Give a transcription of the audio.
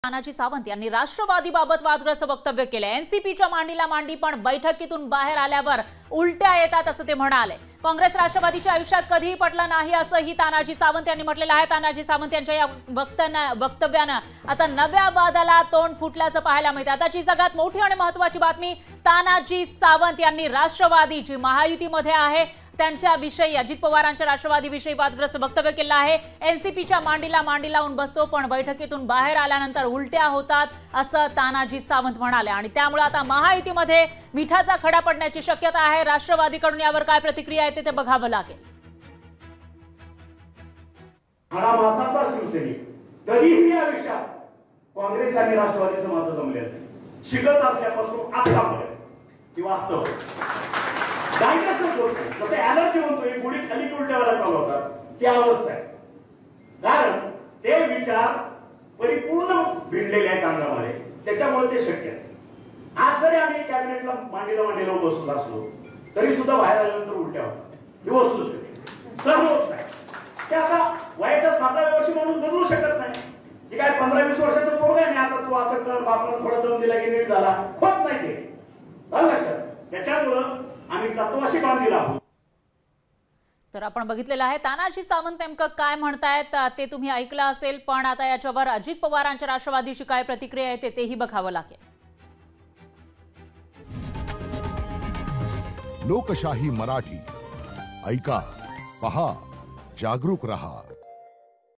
तानाजी सावंत यांनी राष्ट्रवादीबाबत वादग्रस्त वक्तव्य केले। एनसीपीच्या मांडीला मांडी पण बैठकीतून बाहेर आल्यावर उलट्या येतात असं ते म्हणाले। काँग्रेस राष्ट्रवादीच्या आयुष्यात कधीही पटलं नाही असंही तानाजी सावंत यांनी म्हटलेलं आहे। तानाजी सावंत यांच्या या वक्तव्यानं आता नव्या वादाला तोंड फुटल्याचं पाहायला मिळतं। आताची सगळ्यात मोठी आणि महत्त्वाची बातमी, तानाजी सावंत यांनी राष्ट्रवादी जी महायुतीमध्ये आहे त्यांच्याविषयी, अजित पवारांच्या राष्ट्रवादीविषयी वादग्रस्त वक्तव्य केलं आहे। एनसीपीच्या मांडीला मांडी लावून बसतो पण बैठकीतून बाहेर आल्यानंतर उलट्या होतात असं तानाजी सावंत म्हणाले आणि त्यामुळे आता महायुतीमध्ये मिठाचा खडा पडण्याची शक्यता आहे। राष्ट्रवादीकडून यावर काय प्रतिक्रिया येते ते बघावं लागेल। मासाचा शिवसैनिक कधीही आयुष्यात काँग्रेस आणि राष्ट्रवादीचं माझं जमलेलं नाही। शिकत असल्यापासून आतापर्यंत ती वास्तव जसं एनर्जी म्हणतोय गुढी खाली उलट्यावर चालवतात ती अवस्था आहे। कारण ते विचार परिपूर्ण भिडलेले आहेत अंगामध्ये, त्याच्यामुळे ते शक्य आहे। आज जरी आम्ही कॅबिनेटला मांडीला बसलो असलो तरी सुद्धा बाहेर आल्यानंतर उलट्या होतात। ही वस्तुस्थिती सहन होत नाही। ते आता वयाच्या 7व्या वर्षी म्हणून बदलू शकत नाही। जे काय 15-20 वर्षाचं पोरग आहे, आता तू असं कर, बापानं थोडा जम दिला की नीट झाला, होत नाही ते लक्षात। त्याच्यामुळं आम्ही तत्वाशी बांधलेला आहोत। तर आपण बघितलेलं आहे तानाजी सावंत नेमकं काय म्हणतायत ते तुम्ही ऐकलं असेल, पण आता याच्यावर अजित पवारांच्या राष्ट्रवादीची काय प्रतिक्रिया येते तेही बघावं लागेल। लोकशाही मराठी ऐका, पहा, जागरूक रहा।